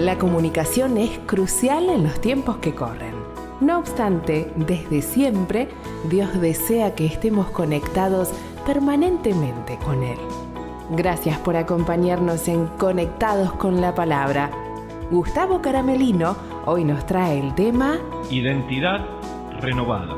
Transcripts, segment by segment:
La comunicación es crucial en los tiempos que corren. No obstante, desde siempre, Dios desea que estemos conectados permanentemente con Él. Gracias por acompañarnos en Conectados con la Palabra. Gustavo Caramelino hoy nos trae el tema Identidad renovada.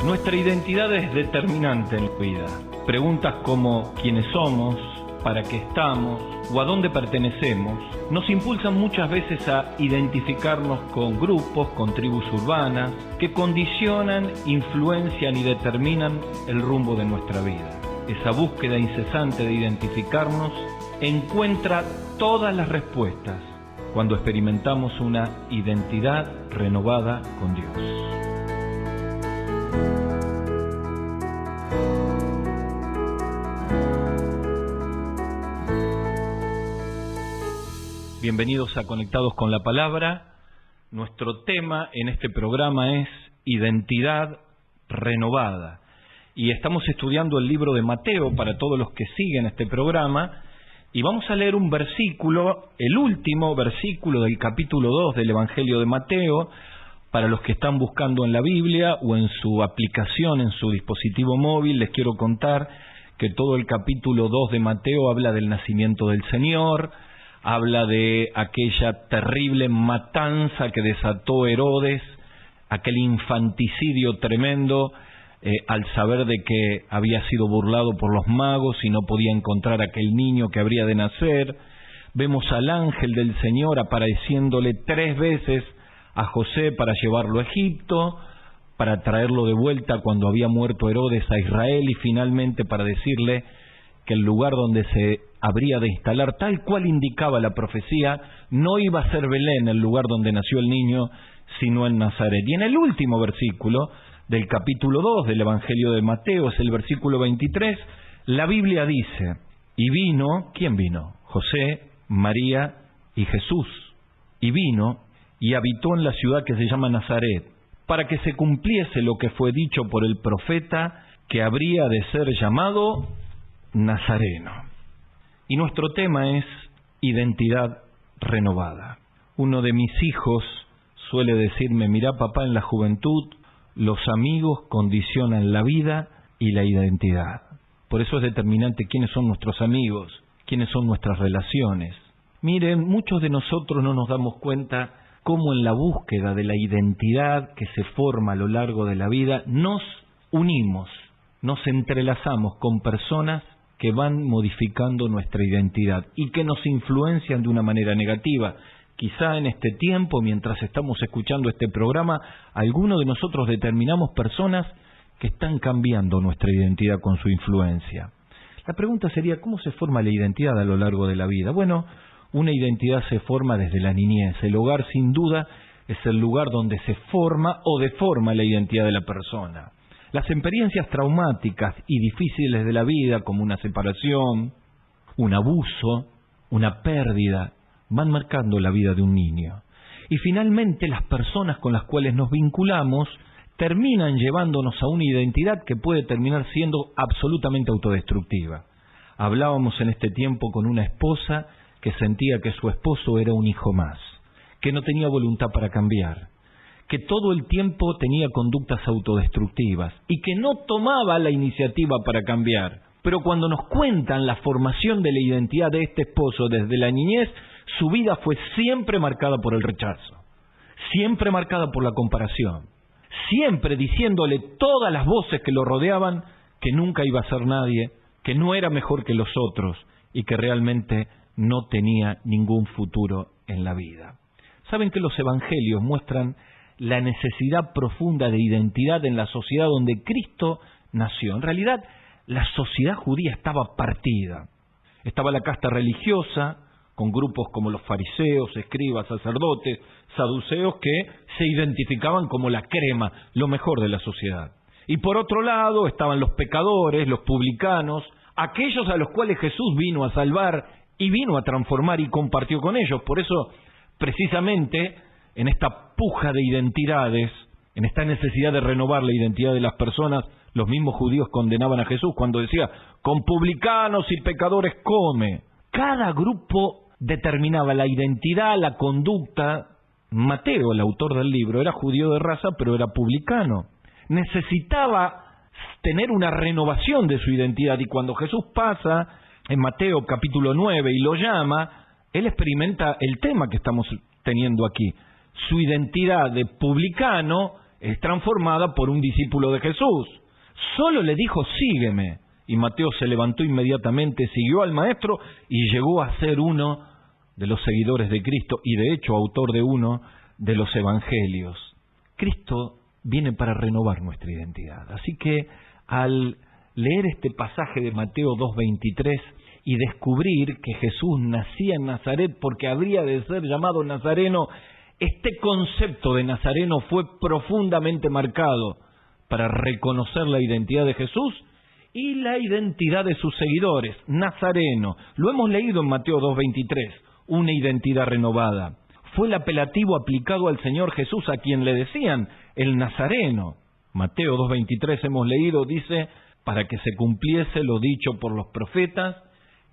Nuestra identidad es determinante en la vida. Preguntas como quiénes somos, para qué estamos o a dónde pertenecemos nos impulsan muchas veces a identificarnos con grupos, con tribus urbanas que condicionan, influencian y determinan el rumbo de nuestra vida. Esa búsqueda incesante de identificarnos encuentra todas las respuestas cuando experimentamos una identidad renovada con Dios. Bienvenidos a Conectados con la Palabra. Nuestro tema en este programa es Identidad renovada. Y estamos estudiando el libro de Mateo para todos los que siguen este programa. Y vamos a leer un versículo, el último versículo del capítulo 2 del Evangelio de Mateo, para los que están buscando en la Biblia o en su aplicación, en su dispositivo móvil. Les quiero contar que todo el capítulo 2 de Mateo habla del nacimiento del Señor, habla de aquella terrible matanza que desató Herodes, aquel infanticidio tremendo al saber de que había sido burlado por los magos y no podía encontrar a aquel niño que habría de nacer. Vemos al ángel del Señor apareciéndole 3 veces a José para llevarlo a Egipto, para traerlo de vuelta cuando había muerto Herodes a Israel y finalmente para decirle que el lugar donde se habría de instalar, tal cual indicaba la profecía, no iba a ser Belén, el lugar donde nació el niño, sino en Nazaret. Y en el último versículo del capítulo 2 del Evangelio de Mateo, es el versículo 23, la Biblia dice, y vino, ¿quién vino? José, María y Jesús. Y vino y habitó en la ciudad que se llama Nazaret, para que se cumpliese lo que fue dicho por el profeta, que habría de ser llamado Nazareno. Y nuestro tema es identidad renovada. Uno de mis hijos suele decirme, mirá papá, en la juventud los amigos condicionan la vida y la identidad. Por eso es determinante quiénes son nuestros amigos, quiénes son nuestras relaciones. Miren, muchos de nosotros no nos damos cuenta cómo en la búsqueda de la identidad que se forma a lo largo de la vida nos unimos, nos entrelazamos con personas que van modificando nuestra identidad y que nos influencian de una manera negativa. Quizá en este tiempo, mientras estamos escuchando este programa, algunos de nosotros determinamos personas que están cambiando nuestra identidad con su influencia. La pregunta sería, ¿cómo se forma la identidad a lo largo de la vida? Bueno, una identidad se forma desde la niñez. El hogar, sin duda, es el lugar donde se forma o deforma la identidad de la persona. Las experiencias traumáticas y difíciles de la vida, como una separación, un abuso, una pérdida, van marcando la vida de un niño. Y finalmente las personas con las cuales nos vinculamos terminan llevándonos a una identidad que puede terminar siendo absolutamente autodestructiva. Hablábamos en este tiempo con una esposa que sentía que su esposo era un hijo más, que no tenía voluntad para cambiar, que todo el tiempo tenía conductas autodestructivas y que no tomaba la iniciativa para cambiar. Pero cuando nos cuentan la formación de la identidad de este esposo desde la niñez, su vida fue siempre marcada por el rechazo, siempre marcada por la comparación, siempre diciéndole todas las voces que lo rodeaban que nunca iba a ser nadie, que no era mejor que los otros y que realmente no tenía ningún futuro en la vida. ¿Saben que los evangelios muestran la necesidad profunda de identidad en la sociedad donde Cristo nació? En realidad, la sociedad judía estaba partida. Estaba la casta religiosa, con grupos como los fariseos, escribas, sacerdotes, saduceos, que se identificaban como la crema, lo mejor de la sociedad. Y por otro lado estaban los pecadores, los publicanos, aquellos a los cuales Jesús vino a salvar y vino a transformar y compartió con ellos. Por eso, precisamente, en esta puja de identidades, en esta necesidad de renovar la identidad de las personas, los mismos judíos condenaban a Jesús cuando decía, con publicanos y pecadores come. Cada grupo determinaba la identidad, la conducta. Mateo, el autor del libro, era judío de raza, pero era publicano. Necesitaba tener una renovación de su identidad, y cuando Jesús pasa en Mateo capítulo 9 y lo llama, él experimenta el tema que estamos teniendo aquí. Su identidad de publicano es transformada por un discípulo de Jesús. Solo le dijo, sígueme. Y Mateo se levantó inmediatamente, siguió al maestro y llegó a ser uno de los seguidores de Cristo y de hecho autor de uno de los evangelios. Cristo viene para renovar nuestra identidad. Así que al leer este pasaje de Mateo 2:23 y descubrir que Jesús nacía en Nazaret porque habría de ser llamado Nazareno, este concepto de Nazareno fue profundamente marcado para reconocer la identidad de Jesús y la identidad de sus seguidores. Nazareno, lo hemos leído en Mateo 2:23, una identidad renovada. Fue el apelativo aplicado al Señor Jesús, a quien le decían el Nazareno. Mateo 2:23 hemos leído, dice, para que se cumpliese lo dicho por los profetas,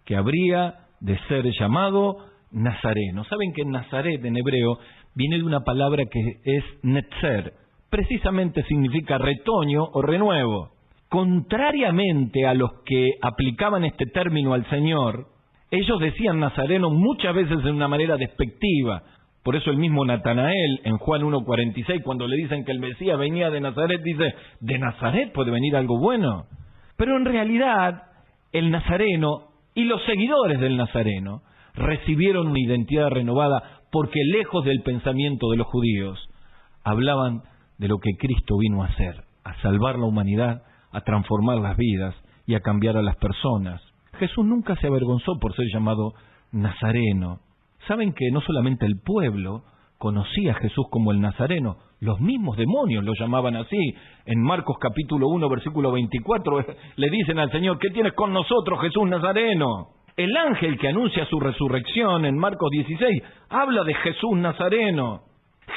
que habría de ser llamado Nazareno. Saben que Nazaret en hebreo viene de una palabra que es netzer, precisamente significa retoño o renuevo. Contrariamente a los que aplicaban este término al Señor, ellos decían Nazareno muchas veces de una manera despectiva. Por eso el mismo Natanael, en Juan 1:46, cuando le dicen que el Mesías venía de Nazaret, dice, ¿de Nazaret puede venir algo bueno? Pero en realidad, el Nazareno y los seguidores del Nazareno recibieron una identidad renovada porque lejos del pensamiento de los judíos, hablaban de lo que Cristo vino a hacer, a salvar la humanidad, a transformar las vidas y a cambiar a las personas. Jesús nunca se avergonzó por ser llamado Nazareno. Saben que no solamente el pueblo conocía a Jesús como el Nazareno, los mismos demonios lo llamaban así. En Marcos capítulo 1, versículo 24, le dicen al Señor, ¿qué tienes con nosotros, Jesús Nazareno? El ángel que anuncia su resurrección en Marcos 16 habla de Jesús Nazareno.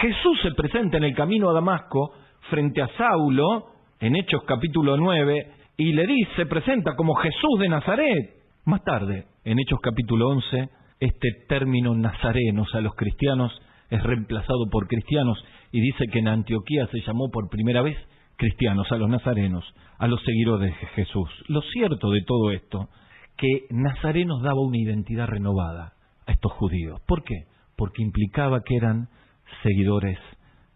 Jesús se presenta en el camino a Damasco frente a Saulo, en Hechos capítulo 9, y le dice, se presenta como Jesús de Nazaret. Más tarde, en Hechos capítulo 11, este término nazarenos a los cristianos es reemplazado por cristianos, y dice que en Antioquía se llamó por primera vez cristianos, a los nazarenos, a los seguidores de Jesús. Lo cierto de todo esto, que Nazarenos daba una identidad renovada a estos judíos. ¿Por qué? Porque implicaba que eran seguidores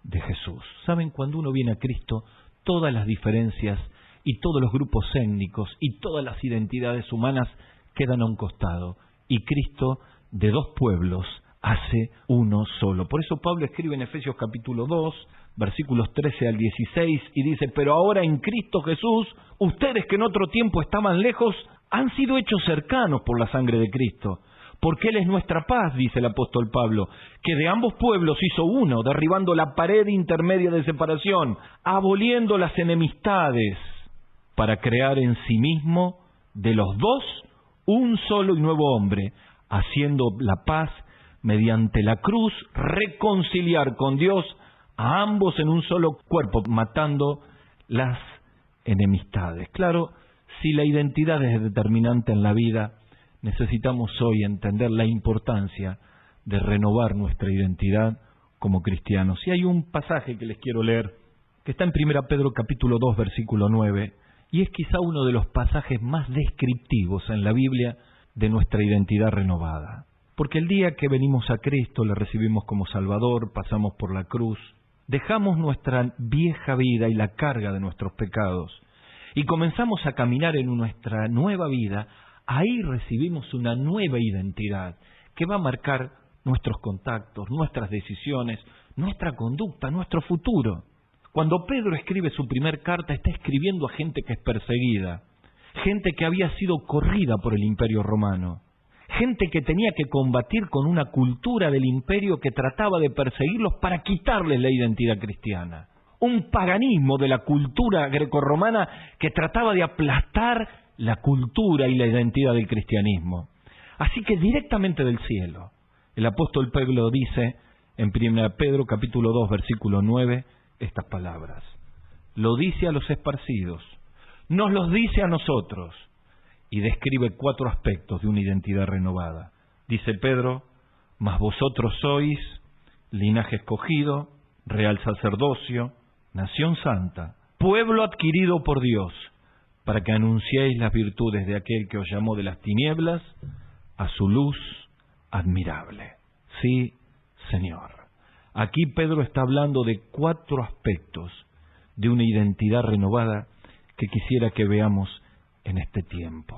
de Jesús. ¿Saben? Cuando uno viene a Cristo, todas las diferencias y todos los grupos étnicos y todas las identidades humanas quedan a un costado. Y Cristo, de dos pueblos, hace uno solo. Por eso Pablo escribe en Efesios capítulo 2, versículos 13 al 16, y dice, pero ahora en Cristo Jesús, ustedes que en otro tiempo estaban lejos, han sido hechos cercanos por la sangre de Cristo. Porque Él es nuestra paz, dice el apóstol Pablo, que de ambos pueblos hizo uno, derribando la pared intermedia de separación, aboliendo las enemistades, para crear en sí mismo de los dos un solo y nuevo hombre, haciendo la paz mediante la cruz, reconciliar con Dios a ambos en un solo cuerpo, matando las enemistades. Claro, si la identidad es determinante en la vida, necesitamos hoy entender la importancia de renovar nuestra identidad como cristianos. Y hay un pasaje que les quiero leer, que está en 1 Pedro capítulo 2, versículo 9, y es quizá uno de los pasajes más descriptivos en la Biblia de nuestra identidad renovada. Porque el día que venimos a Cristo, le recibimos como Salvador, pasamos por la cruz, dejamos nuestra vieja vida y la carga de nuestros pecados, y comenzamos a caminar en nuestra nueva vida. Ahí recibimos una nueva identidad que va a marcar nuestros contactos, nuestras decisiones, nuestra conducta, nuestro futuro. Cuando Pedro escribe su primer carta, está escribiendo a gente que es perseguida, gente que había sido corrida por el Imperio Romano, gente que tenía que combatir con una cultura del imperio que trataba de perseguirlos para quitarles la identidad cristiana. Un paganismo de la cultura grecorromana que trataba de aplastar la cultura y la identidad del cristianismo. Así que directamente del cielo, el apóstol Pedro dice en 1 Pedro capítulo 2 versículo 9 estas palabras. Lo dice a los esparcidos, nos los dice a nosotros, y describe 4 aspectos de una identidad renovada. Dice Pedro: mas vosotros sois linaje escogido, real sacerdocio, nación santa, pueblo adquirido por Dios, para que anunciéis las virtudes de aquel que os llamó de las tinieblas a su luz admirable. Sí, Señor. Aquí Pedro está hablando de 4 aspectos de una identidad renovada que quisiera que veamos en este tiempo.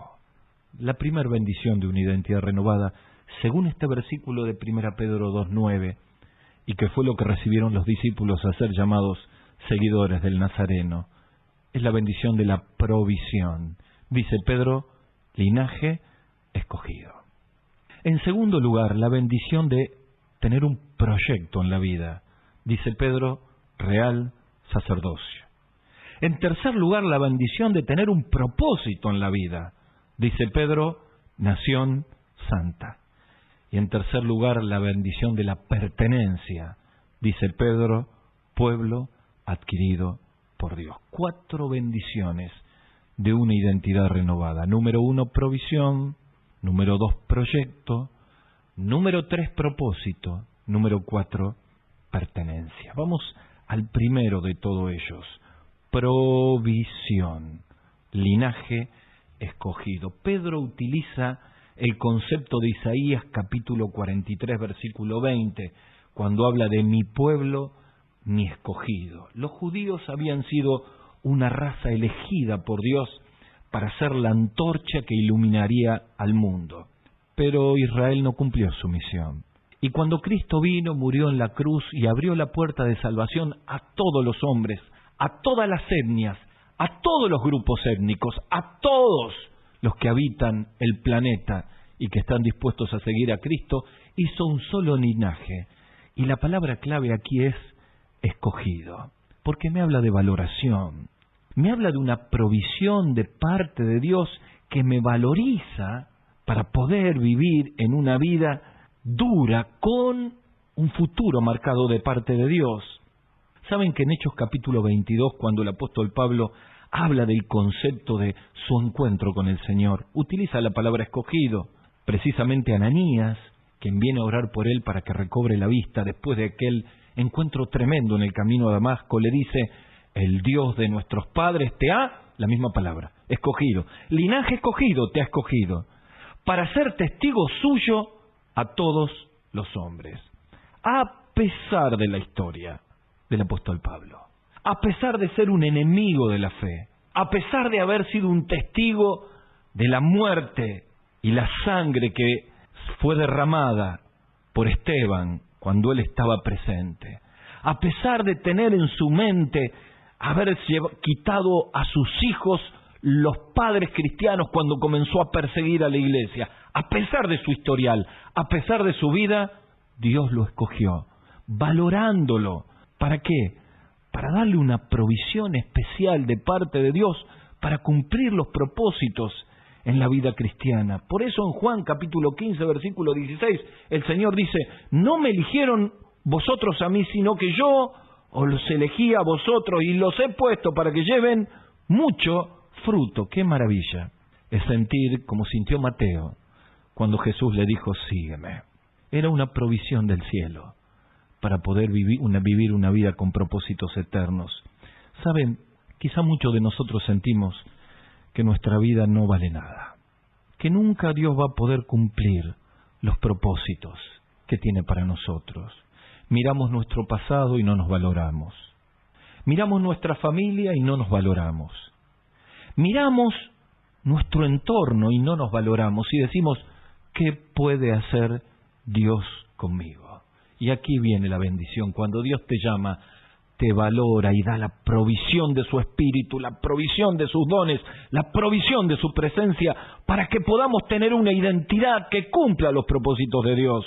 La primera bendición de una identidad renovada, según este versículo de 1 Pedro 2:9, y que fue lo que recibieron los discípulos a ser llamados seguidores del Nazareno, es la bendición de la provisión. Dice Pedro: linaje escogido. En segundo lugar, la bendición de tener un proyecto en la vida. Dice Pedro: real sacerdocio. En tercer lugar, la bendición de tener un propósito en la vida. Dice Pedro: nación santa. Y en tercer lugar, la bendición de la pertenencia. Dice Pedro: pueblo adquirido por Dios. 4 bendiciones de una identidad renovada. Número 1, provisión. Número 2, proyecto. Número 3, propósito. Número 4, pertenencia. Vamos al primero de todos ellos. Provisión. Linaje escogido. Pedro utiliza el concepto de Isaías capítulo 43, versículo 20, cuando habla de mi pueblo, mi escogido. Los judíos habían sido una raza elegida por Dios para ser la antorcha que iluminaría al mundo. Pero Israel no cumplió su misión. Y cuando Cristo vino, murió en la cruz y abrió la puerta de salvación a todos los hombres, a todas las etnias, a todos los grupos étnicos, a todos los que habitan el planeta y que están dispuestos a seguir a Cristo, hizo un solo linaje. Y la palabra clave aquí es escogido, porque me habla de valoración, me habla de una provisión de parte de Dios que me valoriza para poder vivir en una vida dura con un futuro marcado de parte de Dios. ¿Saben que en Hechos capítulo 22, cuando el apóstol Pablo habla del concepto de su encuentro con el Señor, utiliza la palabra escogido? Precisamente Ananías, quien viene a orar por él para que recobre la vista después de aquel encuentro tremendo en el camino a Damasco, le dice: el Dios de nuestros padres te ha, la misma palabra, escogido. Linaje escogido te ha escogido para ser testigo suyo a todos los hombres. A pesar de la historia del apóstol Pablo, a pesar de ser un enemigo de la fe, a pesar de haber sido un testigo de la muerte y la sangre que fue derramada por Esteban cuando él estaba presente, a pesar de tener en su mente haber quitado a sus hijos los padres cristianos cuando comenzó a perseguir a la iglesia, a pesar de su historial, a pesar de su vida, Dios lo escogió, valorándolo. ¿Para qué? Para darle una provisión especial de parte de Dios para cumplir los propósitos en la vida cristiana. Por eso en Juan capítulo 15, versículo 16, el Señor dice: no me eligieron vosotros a mí, sino que yo os elegí a vosotros y los he puesto para que lleven mucho fruto. ¡Qué maravilla! Es sentir como sintió Mateo cuando Jesús le dijo: sígueme. Era una provisión del cielo para poder vivir una vida con propósitos eternos. ¿Saben? Quizá muchos de nosotros sentimos que nuestra vida no vale nada, que nunca Dios va a poder cumplir los propósitos que tiene para nosotros. Miramos nuestro pasado y no nos valoramos. Miramos nuestra familia y no nos valoramos. Miramos nuestro entorno y no nos valoramos y decimos: ¿qué puede hacer Dios conmigo? Y aquí viene la bendición. Cuando Dios te llama, te valora y da la provisión de su espíritu, la provisión de sus dones, la provisión de su presencia, para que podamos tener una identidad que cumpla los propósitos de Dios.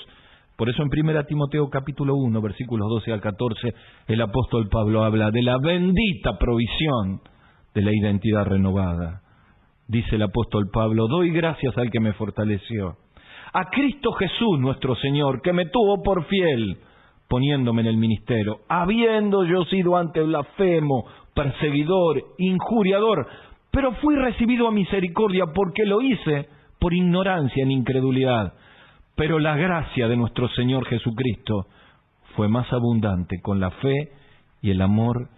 Por eso en 1 Timoteo capítulo 1, versículos 12 al 14, el apóstol Pablo habla de la bendita provisión de la identidad renovada. Dice el apóstol Pablo: doy gracias al que me fortaleció, a Cristo Jesús nuestro Señor, que me tuvo por fiel, poniéndome en el ministerio, habiendo yo sido antes blasfemo, perseguidor, injuriador, pero fui recibido a misericordia porque lo hice por ignorancia en incredulidad. Pero la gracia de nuestro Señor Jesucristo fue más abundante con la fe y el amor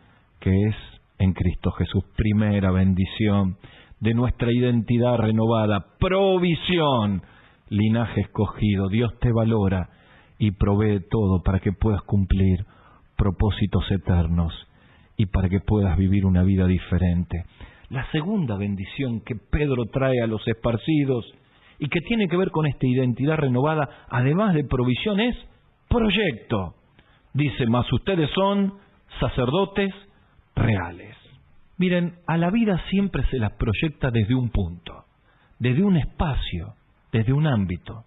que es en Cristo Jesús. Primera bendición de nuestra identidad renovada, provisión, linaje escogido. Dios te valora y provee todo para que puedas cumplir propósitos eternos y para que puedas vivir una vida diferente. La segunda bendición que Pedro trae a los esparcidos y que tiene que ver con esta identidad renovada, además de provisión, es proyecto. Dice, mas ustedes son sacerdotes reales. Miren, a la vida siempre se las proyecta desde un punto, desde un espacio, desde un ámbito.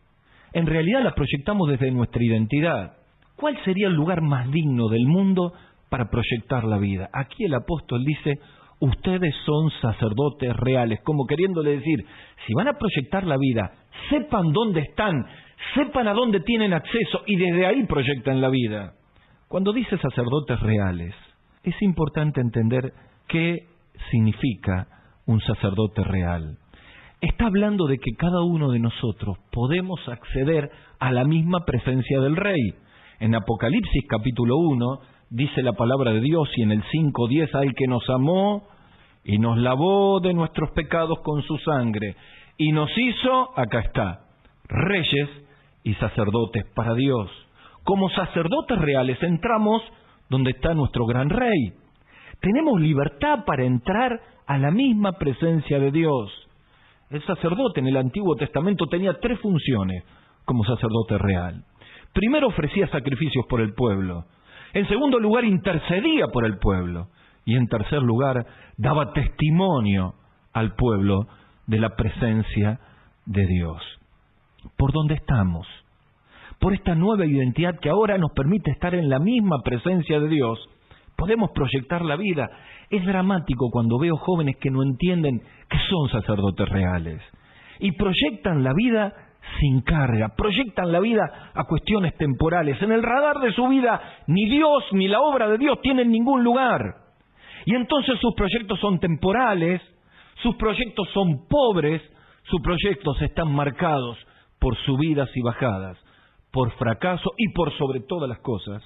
En realidad las proyectamos desde nuestra identidad. ¿Cuál sería el lugar más digno del mundo para proyectar la vida? Aquí el apóstol dice, ustedes son sacerdotes reales, como queriéndole decir, si van a proyectar la vida, sepan dónde están, sepan a dónde tienen acceso y desde ahí proyectan la vida. Cuando dice sacerdotes reales, es importante entender qué significa un sacerdote real. Está hablando de que cada uno de nosotros podemos acceder a la misma presencia del Rey. En Apocalipsis capítulo 1 dice la palabra de Dios, y en el 5:10, al que nos amó y nos lavó de nuestros pecados con su sangre y nos hizo, acá está, reyes y sacerdotes para Dios. Como sacerdotes reales entramos donde está nuestro gran Rey. Tenemos libertad para entrar a la misma presencia de Dios. El sacerdote en el Antiguo Testamento tenía 3 funciones como sacerdote real. Primero, ofrecía sacrificios por el pueblo. En segundo lugar, intercedía por el pueblo. Y en tercer lugar, daba testimonio al pueblo de la presencia de Dios. ¿Por dónde estamos? Por esta nueva identidad que ahora nos permite estar en la misma presencia de Dios, podemos proyectar la vida. Es dramático cuando veo jóvenes que no entienden que son sacerdotes reales y proyectan la vida sin carga, proyectan la vida a cuestiones temporales. En el radar de su vida ni Dios ni la obra de Dios tienen ningún lugar. Y entonces sus proyectos son temporales, sus proyectos son pobres, sus proyectos están marcados por subidas y bajadas, por fracaso y por sobre todas las cosas,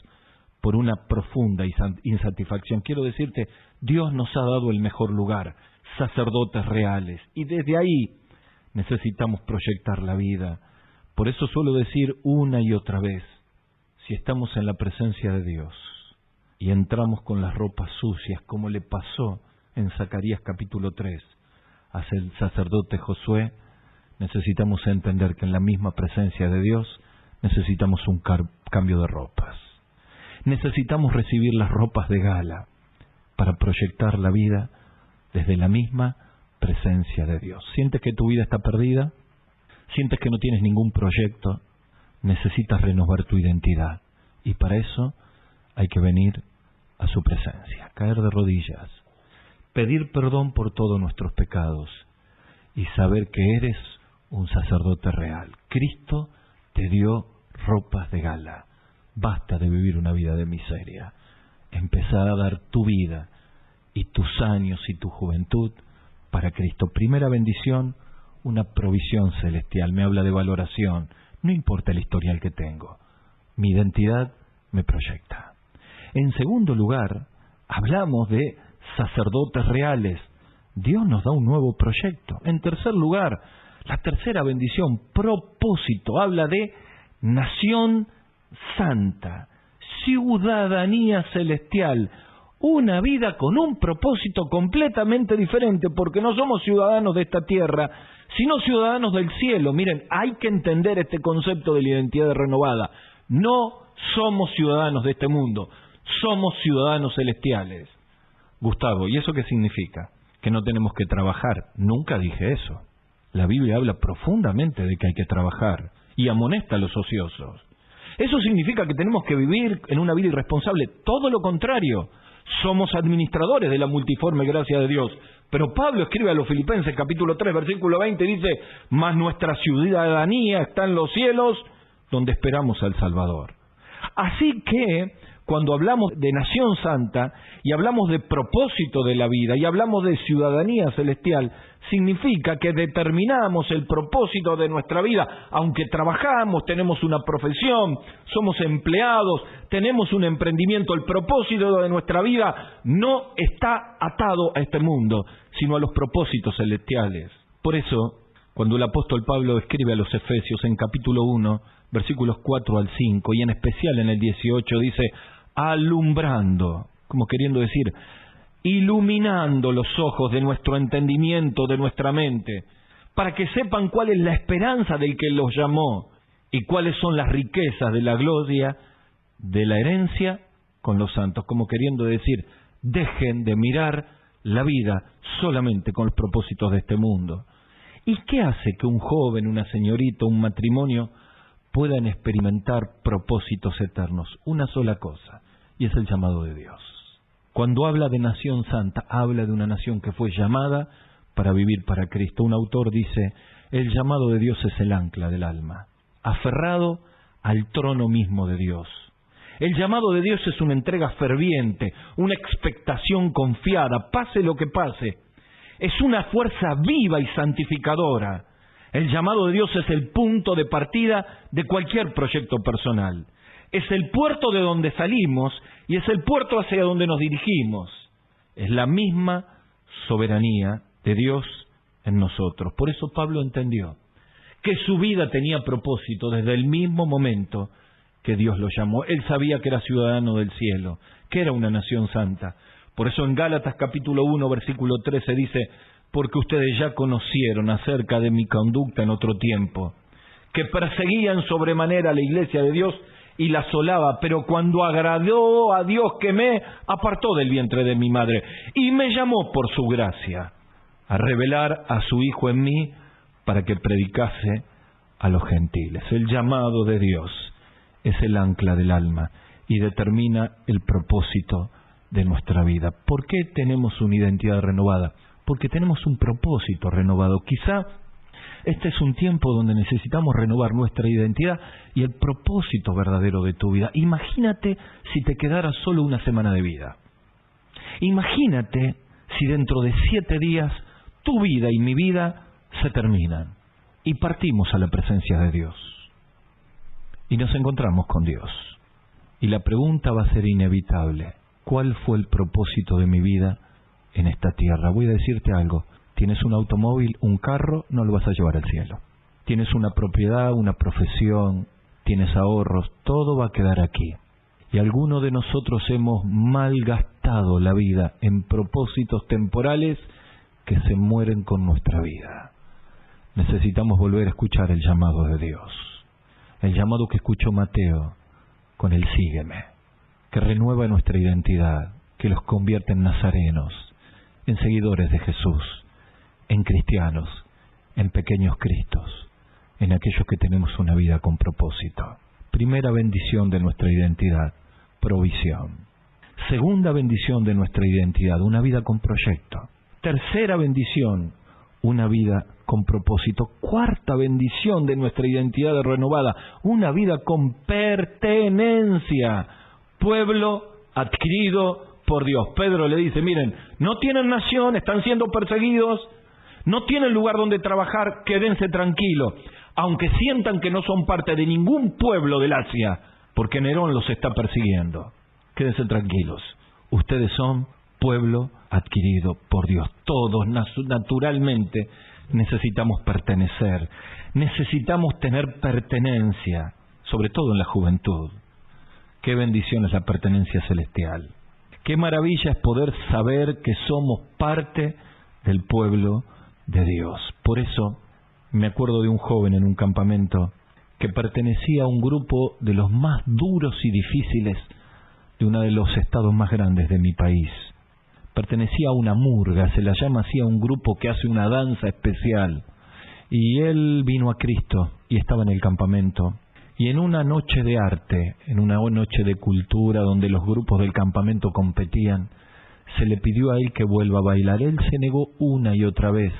por una profunda insatisfacción. Quiero decirte, Dios nos ha dado el mejor lugar, sacerdotes reales, y desde ahí necesitamos proyectar la vida. Por eso suelo decir una y otra vez, si estamos en la presencia de Dios y entramos con las ropas sucias, como le pasó en Zacarías capítulo 3 hacia el sacerdote Josué, necesitamos entender que en la misma presencia de Dios necesitamos un cambio de ropas. Necesitamos recibir las ropas de gala para proyectar la vida desde la misma presencia de Dios. ¿Sientes que tu vida está perdida? ¿Sientes que no tienes ningún proyecto? Necesitas renovar tu identidad. Y para eso hay que venir a su presencia, caer de rodillas, pedir perdón por todos nuestros pecados y saber que eres un sacerdote real. Cristo te dio ropas de gala. Basta de vivir una vida de miseria. Empezar a dar tu vida y tus años y tu juventud para Cristo. Primera bendición, una provisión celestial. Me habla de valoración. No importa el historial que tengo. Mi identidad me proyecta. En segundo lugar, hablamos de sacerdotes reales. Dios nos da un nuevo proyecto. En tercer lugar, la tercera bendición, propósito. Habla de nación santa, ciudadanía celestial, una vida con un propósito completamente diferente, porque no somos ciudadanos de esta tierra, sino ciudadanos del cielo. Miren, hay que entender este concepto de la identidad renovada. No somos ciudadanos de este mundo, somos ciudadanos celestiales. Gustavo, ¿y eso qué significa? Que no tenemos que trabajar. Nunca dije eso. La Biblia habla profundamente de que hay que trabajar y amonesta a los ociosos. ¿Eso significa que tenemos que vivir en una vida irresponsable? Todo lo contrario. Somos administradores de la multiforme gracia de Dios. Pero Pablo escribe a los Filipenses capítulo 3 versículo 20, dice, mas nuestra ciudadanía está en los cielos, donde esperamos al Salvador. Así que cuando hablamos de nación santa y hablamos de propósito de la vida y hablamos de ciudadanía celestial, significa que determinamos el propósito de nuestra vida, aunque trabajamos, tenemos una profesión, somos empleados, tenemos un emprendimiento, el propósito de nuestra vida no está atado a este mundo, sino a los propósitos celestiales. Por eso, cuando el apóstol Pablo escribe a los Efesios en capítulo 1, versículos 4 al 5, y en especial en el 18, dice, alumbrando, como queriendo decir, iluminando los ojos de nuestro entendimiento, de nuestra mente, para que sepan cuál es la esperanza del que los llamó y cuáles son las riquezas de la gloria de la herencia con los santos, como queriendo decir, dejen de mirar la vida solamente con los propósitos de este mundo. ¿Y qué hace que un joven, una señorita, un matrimonio puedan experimentar propósitos eternos? Una sola cosa, y es el llamado de Dios. Cuando habla de nación santa, habla de una nación que fue llamada para vivir para Cristo. Un autor dice, el llamado de Dios es el ancla del alma, aferrado al trono mismo de Dios. El llamado de Dios es una entrega ferviente, una expectación confiada, pase lo que pase. Es una fuerza viva y santificadora. El llamado de Dios es el punto de partida de cualquier proyecto personal. Es el puerto de donde salimos y es el puerto hacia donde nos dirigimos. Es la misma soberanía de Dios en nosotros. Por eso Pablo entendió que su vida tenía propósito desde el mismo momento que Dios lo llamó. Él sabía que era ciudadano del cielo, que era una nación santa. Por eso en Gálatas capítulo 1, versículo 13 dice, porque ustedes ya conocieron acerca de mi conducta en otro tiempo, que perseguían sobremanera a la iglesia de Dios y la asolaba, pero cuando agradó a Dios que me apartó del vientre de mi madre y me llamó por su gracia a revelar a su Hijo en mí para que predicase a los gentiles. El llamado de Dios es el ancla del alma y determina el propósito de nuestra vida. ¿Por qué tenemos una identidad renovada? Porque tenemos un propósito renovado. Quizá este es un tiempo donde necesitamos renovar nuestra identidad y el propósito verdadero de tu vida. Imagínate si te quedara solo una semana de vida. Imagínate si dentro de 7 días tu vida y mi vida se terminan y partimos a la presencia de Dios y nos encontramos con Dios. Y la pregunta va a ser inevitable. ¿Cuál fue el propósito de mi vida en esta tierra? Voy a decirte algo. Tienes un automóvil, un carro, no lo vas a llevar al cielo. Tienes una propiedad, una profesión, tienes ahorros, todo va a quedar aquí. Y algunos de nosotros hemos malgastado la vida en propósitos temporales que se mueren con nuestra vida. Necesitamos volver a escuchar el llamado de Dios. El llamado que escuchó Mateo con el sígueme, que renueva nuestra identidad, que los convierte en nazarenos, en seguidores de Jesús, en cristianos, en pequeños Cristos, en aquellos que tenemos una vida con propósito. Primera bendición de nuestra identidad, provisión. Segunda bendición de nuestra identidad, una vida con proyecto. Tercera bendición, una vida con propósito. Cuarta bendición de nuestra identidad renovada, una vida con pertenencia. Pueblo adquirido por Dios. Pedro le dice, miren, no tienen nación, están siendo perseguidos, no tienen lugar donde trabajar, quédense tranquilos, aunque sientan que no son parte de ningún pueblo del Asia, porque Nerón los está persiguiendo. Quédense tranquilos, ustedes son pueblo adquirido por Dios. Todos naturalmente necesitamos pertenecer, necesitamos tener pertenencia, sobre todo en la juventud. Qué bendición es la pertenencia celestial. Qué maravilla es poder saber que somos parte del pueblo de Dios. Por eso me acuerdo de un joven en un campamento que pertenecía a un grupo de los más duros y difíciles de uno de los estados más grandes de mi país. Pertenecía a una murga, se la llama así a un grupo que hace una danza especial. Y él vino a Cristo y estaba en el campamento. Y en una noche de arte, en una noche de cultura donde los grupos del campamento competían, se le pidió a él que vuelva a bailar. Él se negó una y otra vez,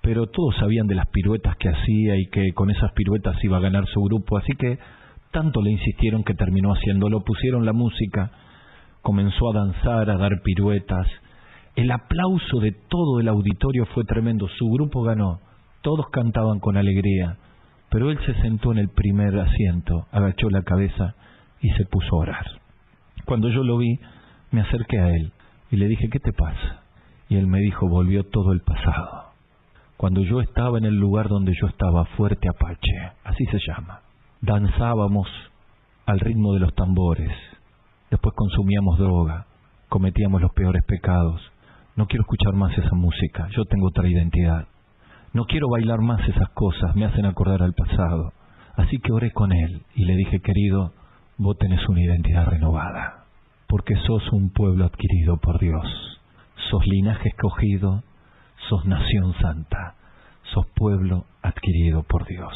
pero todos sabían de las piruetas que hacía y que con esas piruetas iba a ganar su grupo, así que Tanto le insistieron que terminó haciéndolo. Pusieron la música, comenzó a danzar, a dar piruetas. El aplauso de todo el auditorio fue tremendo. Su grupo ganó. Todos cantaban con alegría. Pero él se sentó en el primer asiento, agachó la cabeza y se puso a orar. Cuando yo lo vi, me acerqué a él y le dije, ¿qué te pasa? Y él me dijo, volvió todo el pasado. Cuando yo estaba en el lugar donde yo estaba, Fuerte Apache, así se llama. Danzábamos al ritmo de los tambores. Después consumíamos droga, cometíamos los peores pecados. No quiero escuchar más esa música, yo tengo otra identidad. No quiero bailar más esas cosas, me hacen acordar al pasado. Así que oré con él y le dije, querido, vos tenés una identidad renovada, porque sos un pueblo adquirido por Dios. Sos linaje escogido, sos nación santa, sos pueblo adquirido por Dios.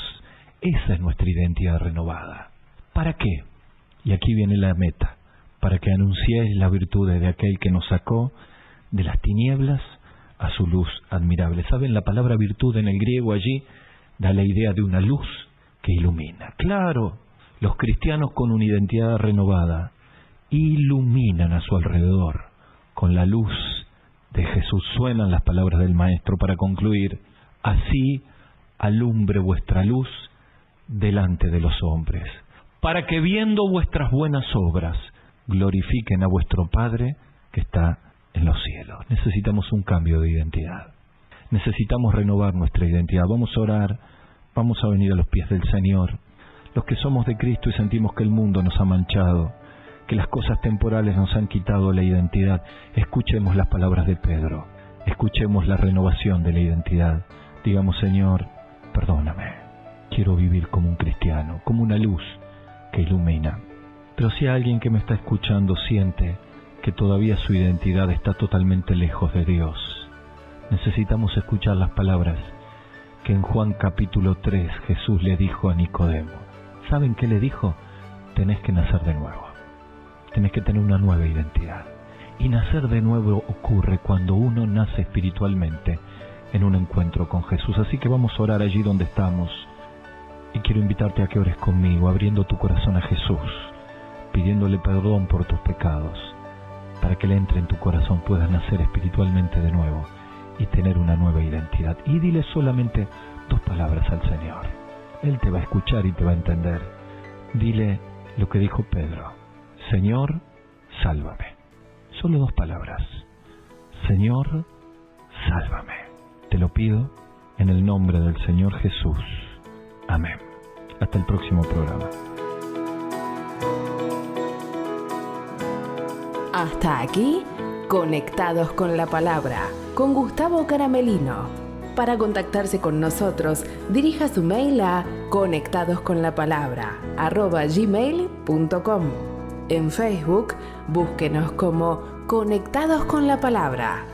Esa es nuestra identidad renovada. ¿Para qué? Y aquí viene la meta. Para que anunciéis las virtudes de aquel que nos sacó de las tinieblas a su luz admirable. ¿Saben? La palabra virtud en el griego allí da la idea de una luz que ilumina. Claro, los cristianos con una identidad renovada iluminan a su alrededor con la luz de Jesús. Suenan las palabras del Maestro para concluir: así alumbre vuestra luz delante de los hombres, para que viendo vuestras buenas obras glorifiquen a vuestro Padre que está en los cielos. Necesitamos un cambio de identidad. Necesitamos renovar nuestra identidad. Vamos a orar, vamos a venir a los pies del Señor. Los que somos de Cristo y sentimos que el mundo nos ha manchado, que las cosas temporales nos han quitado la identidad, escuchemos las palabras de Pedro, escuchemos la renovación de la identidad. Digamos: Señor, perdóname, quiero vivir como un cristiano, como una luz que ilumina. Pero si alguien que me está escuchando siente que todavía su identidad está totalmente lejos de Dios, necesitamos escuchar las palabras que en Juan capítulo 3 Jesús le dijo a Nicodemo. ¿Saben qué le dijo? Tenés que nacer de nuevo. Tenés que tener una nueva identidad. Y nacer de nuevo ocurre cuando uno nace espiritualmente en un encuentro con Jesús. Así que vamos a orar allí donde estamos. Y quiero invitarte a que ores conmigo, abriendo tu corazón a Jesús, pidiéndole perdón por tus pecados, para que Él entre en tu corazón, puedas nacer espiritualmente de nuevo y tener una nueva identidad. Y dile solamente 2 palabras al Señor. Él te va a escuchar y te va a entender. Dile lo que dijo Pedro: Señor, sálvame. Solo 2 palabras. Señor, sálvame. Te lo pido en el nombre del Señor Jesús. Amén. Hasta el próximo programa. Hasta aquí, Conectados con la Palabra, con Gustavo Caramelino. Para contactarse con nosotros, dirija su mail a conectadosconlapalabra@gmail.com. En Facebook, búsquenos como Conectados con la Palabra.